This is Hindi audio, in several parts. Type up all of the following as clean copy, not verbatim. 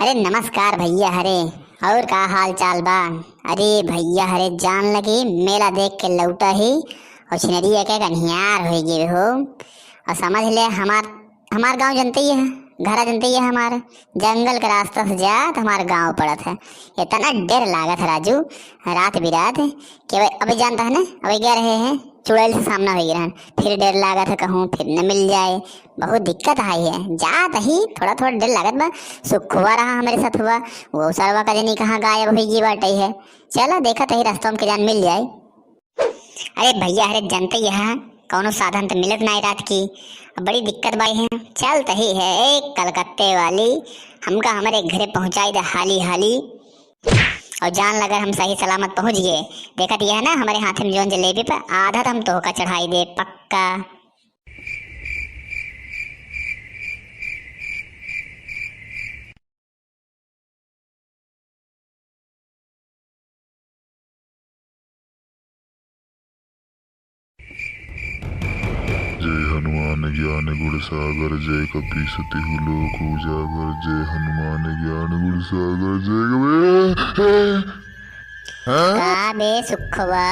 अरे नमस्कार भैया हरे। और का हाल चाल बा? अरे भैया हरे जान लगी मेला देख के लौटा ही और छिनरिया के कन्हियार हो गए हो। और समझ ले हमार हमार गांव जनते ही है, घर जनते ही है हमारे। जंगल के रास्ता से जा तो हमारा गांव पड़त है। इतना डर लागत है राजू रात बिरात कि अभी जानता है ना, अभी क्या रहे हैं चुड़ैल से सामना हो गया, फिर डर लागत है कहूँ फिर न मिल जाए, बहुत दिक्कत आई है। जात ही थोड़ा थोड़ा डर लागत बा। सुख हुआ रहा हमारे साथ हुआ, वो सरवा का जनी कहाँ गायब हो गई बाटे है। चलो देखा तो ही रास्ता में के जान मिल जाए। अरे भैया अरे जनते यहाँ कौनो साधन तो मिलत नहीं रात की, बड़ी दिक्कत बाई है। चल तही है एक कलकत्ते वाली हमका हमारे घरे पहुंचाई दे हाली हाली। और जान लगा हम सही सलामत पहुंच गए। देखा दिया है ना हमारे हाथ में जोन जलेबी पे आधा तो हम तो का चढ़ाई दे पक्का। जय हनुमान ज्ञान गुण सागर जय कपीसति लोक उजागर जय हनुमान ज्ञान गुण सागर जय का बे सुखवा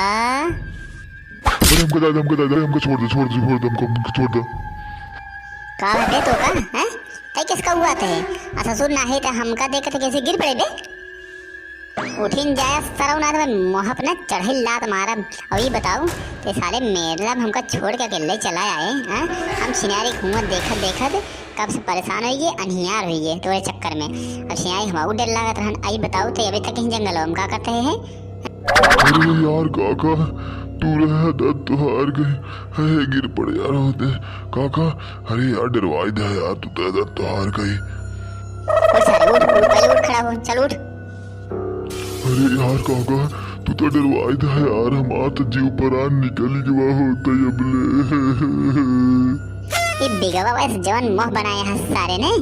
अरे हमको दादा हमको छोड़ दो हमको छोड़ दो। का बे तो का हैं तई किसका हुआ थे? अच्छा सुन ना है तो हमका देख कैसे गिर पड़े बे। उठिन जाए सरव ना तो मोहप ना चढ़े लात मारा। और ये बताओ ते साले मेला हमका छोड़ के अकेले चला आए हैं। हम छिनारी घूमत देखत कब से परेशान हो गए, अनहियार हो गए तोरे चक्कर में। अब छिनारी हमाऊ डर लागत रहन। आई बताओ तो अभी तक कहीं जंगल हम का करते हैं? अरे यार काका तू रहा दर्द तो हार गए है गिर पड़े यार होते काका। अरे यार डरवाई दे यार तू दर्द तो हार गई। उठ साले उठ पहले उठ खड़ा हो चल उठ। अरे यार काका तू तो डरवाई दे यार हमार तो जीव परान निकल गया होता है अबले। ये बिगवा वैसे जवान मोह बनाया है सारे ने।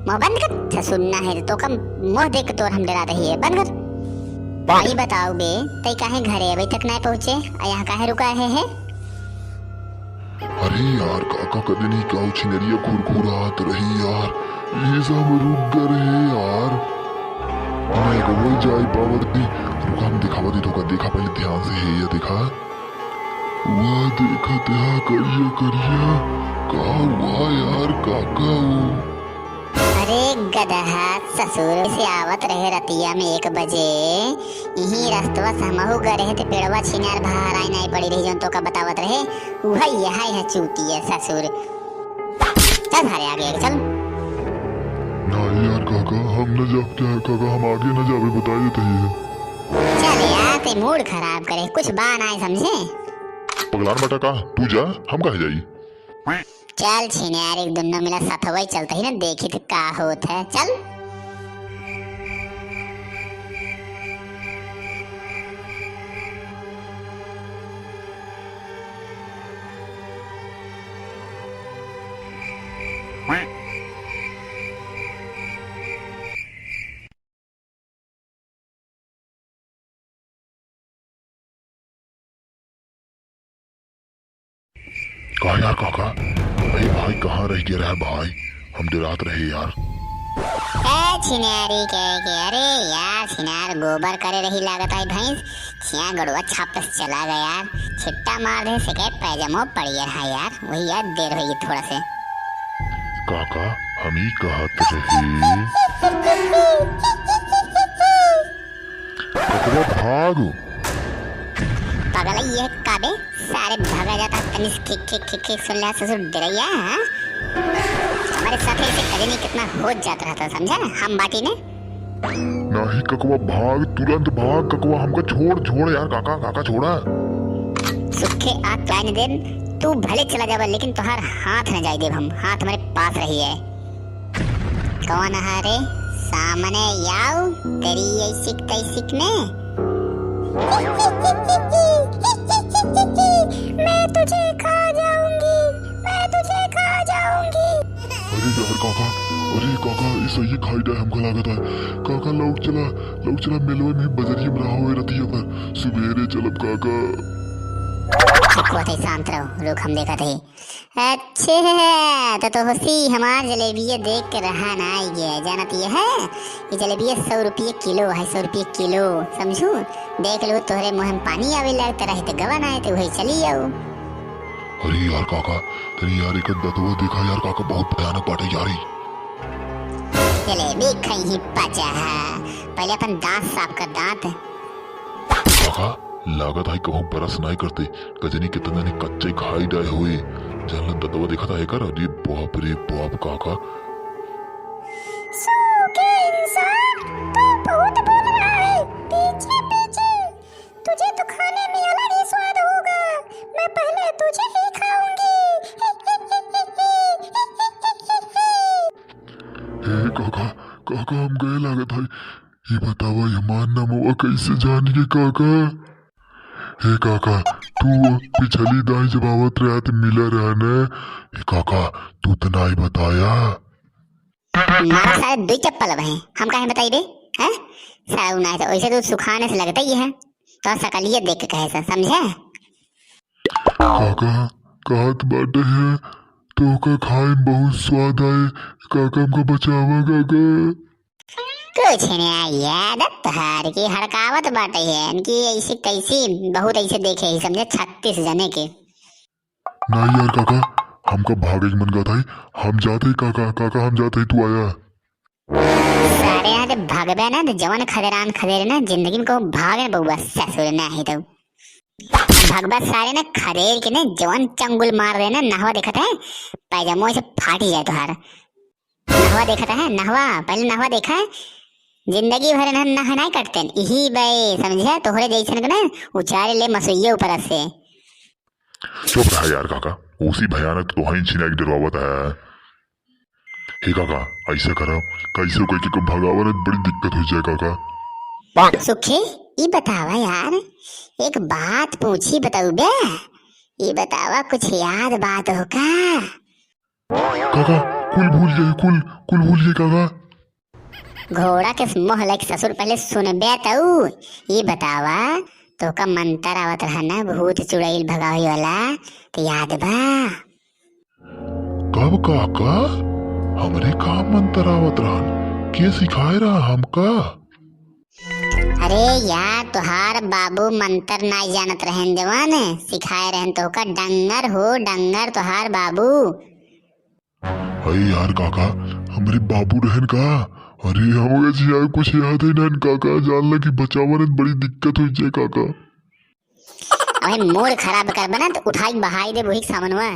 मोह बंद कर सुनना है तो कम मोह देख के तो हम डरा रही है बंद कर। भाई बताओ बे तई काहे घरे अभी तक नहीं पहुंचे, यहाँ काहे रुका है? अरे यार काका कदे नहीं काऊ छिनरिया खुरखुरात रही यार, ये सब रुक गए यार। मैं गोल जाई पावती रुका हम दिखावा दी तो का देखा पहले ध्यान से है ये देखा वाह देखा देखा करिया का हुआ यार काका वो। अरे गदहा ससुर से आवत रहे रतिया में 1 बजे यही रास्तवा से हमहू गए रहे थे पेड़वा छिनार बाहर आई नहीं पड़ी रही जो तो का बतावत रहे वही यहाँ है चूती है ससुर। चल हरे आगे चल। नहीं यार काका हम न जाते हैं काका, हम आगे न जावे बता देते हैं। चल यार ते मूड खराब करे कुछ बान आए समझे। पगलान बटा का तू जा हम कहे जाई। चल छिनार एक दोनों मिला साथ वही चलता ही ना देखी तो का होत है चल। कहा यार काका भाई भाई कहाँ रह गया रहा भाई, हम डरात रहे यार। छिनारी के अरे यार छिनार गोबर करे रही लागत आई भैंस छिया गड़ुआ छापस चला गया यार। छिट्टा मार दे से पैजामो पड़ गया रहा यार, वही यार देर होगी थोड़ा से। काका हम ही कहत रहे ककवा भागो पगला ये काबे सारे भागा जाता तनिस खिक सुन ले ससुर डरैया। हमारे साथ ऐसे कभी नहीं कितना हो जाता रहता समझा हम बाटी ने। नहीं ककवा भाग तुरंत भाग ककवा हमको छोड़ यार काका काका छोड़ा। सुखे आग लाने दे तू भले चला जावा लेकिन तुहार हाथ न जाए देव हम, हाथ हमारे पास रही है। कौन हारे सामने याओ तेरी ऐसी तैसिक ने। मैं तुझे खा जाऊंगी, मैं तुझे खा जाऊंगी। अरे काका इसे ये खाई डा हमको लागत है काका लौट चला मेलवे में बजरिया में रहा हुए रतिया पर सुबेरे चलब काका। सुखवा थे शांत रहो, रुक हम देखा थे। अच्छे तो हसी हमार जलेबिया देख के रहा ना आई गया जानत ये है। ये जलेबिया 100 रुपये किलो है, 100 रुपये किलो समझू। देख लो तोहरे मुँह में पानी आवे लगता रहे तो गवन आए तो वही चली आओ। अरे यार काका, तेरी यार एक दतवा देखा यार काका, बहुत भयानक बाटे यारी। जलेबी खाई ही पचा है, पहले अपन दांत साफ कर दांत। काका लागत है कहूँ बरस नहीं करते, गजनी कितने ने कच्चे खाई डाले हुए। जल दतवा देखा था कर, अरे बाप रे बाप काका। सूखे इंसान तू बहुत बोल रहा है, पीछे पीछे तुझे तो खाने में अलग ही स्वाद होगा, मैं पहले तुझे ही खाऊंगी। हे काका, काका हम गए लागत है, ये बतावा हमार नमवा कैसे जानिए काका। हे काका तू पिछली दाई जब आवत रहा तो मिला रहने, हे काका तू तो नहीं बताया। मारा सारे दो चप्पल है, हम काहे बताई बे हैं। सारा उना है वैसे तो सुखाने से लगता ही है, तो सकलिए देख के कहे से समझे। काका कहत बाटे है तो का खाए में बहुत स्वाद आए, काका हमको बचावा काका। कुछ नहीं आदत तोहार की हड़कावत बाटे है इनकी, ऐसी कैसी बहुत ऐसे देखे ही समझे 36 जने के। नहीं यार काका हमका भागे के मन का था, हम जाते ही काका, काका हम जाते ही तू आया। सारे यहाँ से भागबे ना तो जवन खदेरान खदेरे ना जिंदगी में को भागे ना बहुआ ससुर ना ही तो भगवा सारे ना खदेर के ना जवन चंगुल मार रहे ना। नहवा देखा था पैजामो से फाटी जाए तुहार। नहवा देखा है, नहवा पहले नहवा देखा है, जिंदगी भर ना नहा नहीं कटते यही बे समझे। तोहरे जैसन ना उचारे ले मसुइये ऊपर से। चुप रहा यार काका, उसी भयानक तो वहीं छिना की डरवावत है। हे काका ऐसा करो, कैसे कोई को भगावा ना बड़ी दिक्कत हो जाए काका। सुखे ये बतावा यार, एक बात पूछी बताऊ बे, ये बतावा कुछ याद बात हो का। काका कुल भूल जाए, कुल भूल जाए काका। घोड़ा के मोह लाइक ससुर पहले सुनबे तऊ। ये बतावा तो का मंत्र आवत रहा ना भूत चुड़ैल भगावे वाला, तो याद बा। कब काका हमरे का मंत्र आवत रहन, के सिखाए रहा हमका। अरे यार तुहार बाबू मंत्र ना जानत रहन जवान, सिखाए रहन तो का डंगर हो, डंगर तुहार बाबू। अरे यार काका हमरे बाबू रहन का, अरे हमें यार कुछ याद है ना काका, जान लगी बचावा ने बड़ी दिक्कत हो जाए काका। अरे मूड खराब कर बना तो उठाई बहाई दे वही सामनवा।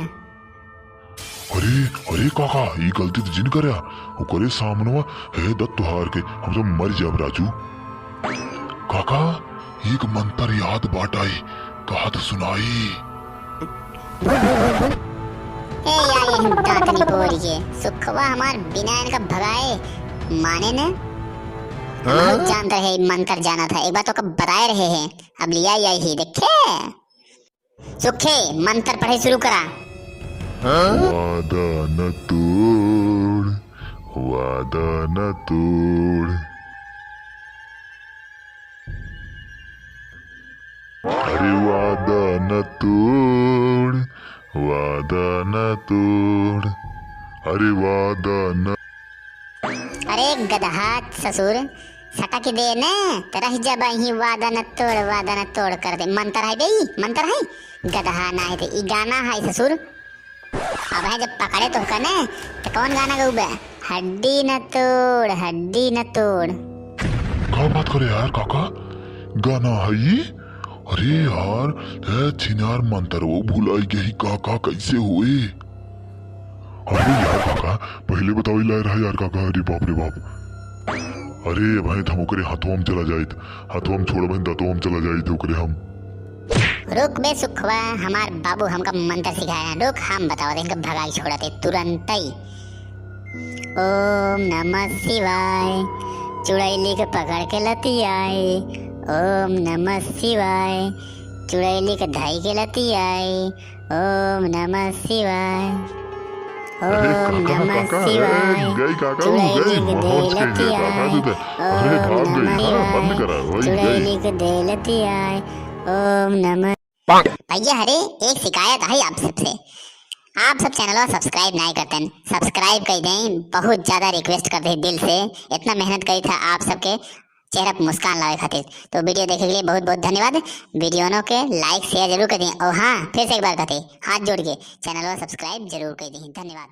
अरे अरे काका ये गलती तो जिन करया, वो करे सामनवा है दत्त तुहार के, हम सब मर जाब राजू। काका एक मंत्र याद बाट आई, कहा तो सुनाई। ए यार ये दांतनी बोरी के सुखवा हमार बिना इनका भगाए माने ने। हम जानते है मंत्र जाना था, एक बार तो कब बताए रहे हैं, अब लिया यही देखे। सुखे मंत्र पढ़े शुरू करा। वादा न तोड़, वादा न तोड़, अरे वादा न तोड़, वादा न तोड़, अरे वादा न। अरे गदहा ससुर सटा के दे ने तेरा ही जब ही वादा न तोड़, वादा न तोड़ कर दे। मंत्र है बे, मंत्र है गदहा ना है तो ई गाना है ससुर। अब है जब पकड़े तो कने तो कौन गाना गाऊ बे, हड्डी न तोड़, हड्डी न तोड़। क्या बात करे यार काका, गाना है ये। अरे यार है छिनार मंत्र वो भुलाई गई काका, कैसे हुए। अरे यार काका पहले बताओ ला रहा यार काका, अरे बाप रे बाप। अरे भाई हम ओकरे हाथों हम चला जाए, हाथों हम छोड़ बहन दातों हम चला जाए ओकरे हम। रुक बे सुखवा, हमार बाबू हमका मंत्र सिखाया, रुक हम बताओ दे, इनका भगाई छोड़ते तुरंत ही। ओम नमः शिवाय, चुड़ैली के पकड़ के लती आए। ओम नमः शिवाय, चुड़ैली के धाई के लती आए। ओम नमः शिवाय, ओम नमः शिवाय, चुड़ैली के दे लती आए। ओम नमः शिवाय, चुड़ैली के दे लती आए। ओम नमः भैया हरे एक शिकायत है आप सबसे। आप सब चैनल सब्सक्राइब नहीं करते, सब्सक्राइब कर दें, बहुत ज्यादा रिक्वेस्ट करते हैं दिल से। इतना मेहनत करी था आप सबके चेहरा पर मुस्कान लावे खातिर। तो वीडियो देखने के लिए बहुत बहुत धन्यवाद। वीडियो के लाइक शेयर जरूर कर दें, और हाँ फिर से एक बार कहते हाथ जोड़ के चैनल सब्सक्राइब जरूर कर दें। धन्यवाद।